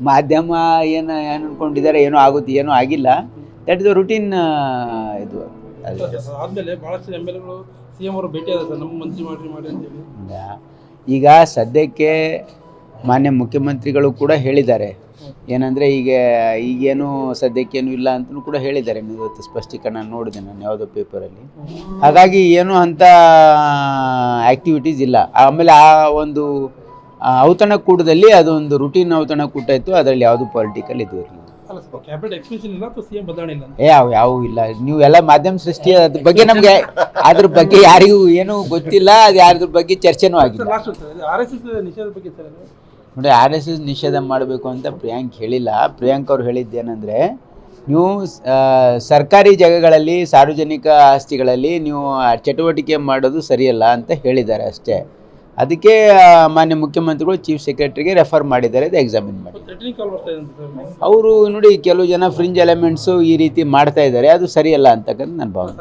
ಮಾಧ್ಯಮ ಏನು ಅನ್ಕೊಂಡಿದ್ದಾರೆ, ಏನೋ ಆಗುತ್ತೆ, ಏನೋ ಆಗಿಲ್ಲ. That is routine. ಇದು ಆದ್ಮೇಲೆ ಬಹಳಷ್ಟು ಎಮ್.ಎಲ್.ಎಗಳು ಸಿ.ಎಂ ಅವರು ಭೇಟಿ ಆದ ಸರ್, ನಮ್ಮ ಮಂತ್ರಿ ಮಾಡಿ ಅಂತೇಳಿ. ಈಗ ಸದ್ಯಕ್ಕೆ ಮಾನ್ಯ ಮುಖ್ಯಮಂತ್ರಿಗಳು ಕೂಡ ಹೇಳಿದ್ದಾರೆ ಏನಂದರೆ, ಈಗೇನು ಸದ್ಯಕ್ಕೇನು ಇಲ್ಲ ಅಂತಲೂ ಕೂಡ ಹೇಳಿದ್ದಾರೆ. ಇವತ್ತು ಸ್ಪಷ್ಟೀಕರಣ ನೋಡಿದೆ ನಾನು ಯಾವುದೋ ಪೇಪರಲ್ಲಿ. ಹಾಗಾಗಿ ಏನು ಅಂಥ ಆ್ಯಕ್ಟಿವಿಟೀಸ್ ಇಲ್ಲ. ಆಮೇಲೆ ಆ ಒಂದು ಔತಣಕೂಟದಲ್ಲಿ ಅದೊಂದು ರುಟೀನ್ ಔತಣಕೂಟ ಇತ್ತು, ಅದರಲ್ಲಿ ಯಾವುದು ಪೊಲಿಟಿಕಲ್ ಇದು ಇರಲಿಲ್ಲ. ಯಾವೂ ಇಲ್ಲ. ನೀವು ಎಲ್ಲ ಮಾಧ್ಯಮ ಸೃಷ್ಟಿ ಅದ್ರ ಬಗ್ಗೆ ನಮಗೆ ಅದ್ರ ಬಗ್ಗೆ ಯಾರಿಗೂ ಏನೂ ಗೊತ್ತಿಲ್ಲ, ಅದು ಯಾರ್ದ್ರ ಬಗ್ಗೆ ಚರ್ಚೆನೂ ಆಗಿಲ್ಲ. ನೋಡಿ, RSS ನಿಷೇಧ ಮಾಡಬೇಕು ಅಂತ ಪ್ರಿಯಾಂಕ್ ಹೇಳಿಲ್ಲ. ಪ್ರಿಯಾಂಕ್ ಅವ್ರು ಹೇಳಿದ್ದೇನೆಂದರೆ, ನೀವು ಸರ್ಕಾರಿ ಜಾಗಗಳಲ್ಲಿ, ಸಾರ್ವಜನಿಕ ಆಸ್ತಿಗಳಲ್ಲಿ ನೀವು ಚಟುವಟಿಕೆ ಮಾಡೋದು ಸರಿಯಲ್ಲ ಅಂತ ಹೇಳಿದ್ದಾರೆ ಅಷ್ಟೇ. ಅದಕ್ಕೆ ಮಾನ್ಯ ಮುಖ್ಯಮಂತ್ರಿಗಳು ಚೀಫ್ ಸೆಕ್ರೆಟರಿಗೆ ರೆಫರ್ ಮಾಡಿದ್ದಾರೆ, ಅದು ಎಕ್ಸಾಮಿನ್ ಮಾಡಿ. ಅವರು ನೋಡಿ, ಕೆಲವು ಜನ ಫ್ರಿಂಜ್ ಎಲಿಮೆಂಟ್ಸು ಈ ರೀತಿ ಮಾಡ್ತಾ ಇದ್ದಾರೆ, ಅದು ಸರಿಯಲ್ಲ ಅಂತಕ್ಕಂಥ ನನ್ನ ಭಾವನೆ.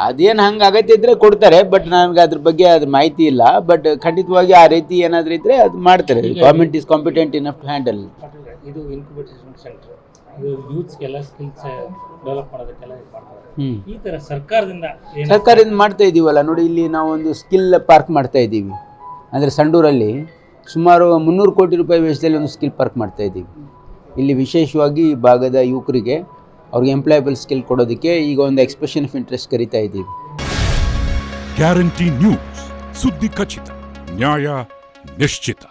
ಅದೇನು ಹಂಗೆ ಅಗತ್ಯ ಇದ್ದರೆ ಕೊಡ್ತಾರೆ, ಬಟ್ ನನಗೆ ಅದ್ರ ಬಗ್ಗೆ ಅದ್ರ ಮಾಹಿತಿ ಇಲ್ಲ. ಬಟ್ ಖಂಡಿತವಾಗಿ ಆ ರೀತಿ ಏನಾದರೂ ಇದ್ದರೆ ಅದು ಮಾಡ್ತಾರೆ. Government is competent enough to handle. ಇದು ಇನ್ಕ್ಯುಬೇಷನ್ ಸೆಂಟರ್, ಇದು ಯೂತ್ಸ್ಗೆಲ್ಲ ಸ್ಕಿಲ್ಸ್ ಡೆವಲಪ್ ಮಾಡೋದಕ್ಕೆಲ್ಲ ಮಾಡ್ತಾರೆ. ಈ ಥರ ಸರ್ಕಾರದಿಂದ ಮಾಡ್ತಾ ಇದ್ದೀವಲ್ಲ. ನೋಡಿ, ಇಲ್ಲಿ ನಾವು ಒಂದು ಸ್ಕಿಲ್ ಪಾರ್ಕ್ ಮಾಡ್ತಾ ಇದ್ದೀವಿ. ಅಂದರೆ ಸಂಡೂರಲ್ಲಿ ಸುಮಾರು 300 ಕೋಟಿ ರೂಪಾಯಿ ವೆಚ್ಚದಲ್ಲಿ ಒಂದು ಸ್ಕಿಲ್ ಪಾರ್ಕ್ ಮಾಡ್ತಾ ಇದ್ದೀವಿ. ಇಲ್ಲಿ ವಿಶೇಷವಾಗಿ ಈ ಭಾಗದ ಯುವಕರಿಗೆ ಅವ್ರಿಗೆ ಎಂಪ್ಲಾಯಬಲ್ ಸ್ಕಿಲ್ ಕೊಡೋದಕ್ಕೆ ಈಗ ಒಂದು ಎಕ್ಸ್ಪ್ರೆಷನ್ ಆಫ್ ಇಂಟ್ರೆಸ್ಟ್ ಕರಿತಾ ಇದ್ದೀವಿ. ಗ್ಯಾರಂಟಿ ನ್ಯೂಸ್, ಸುದ್ದಿ ಖಚಿತ, ನ್ಯಾಯ ನಿಶ್ಚಿತ.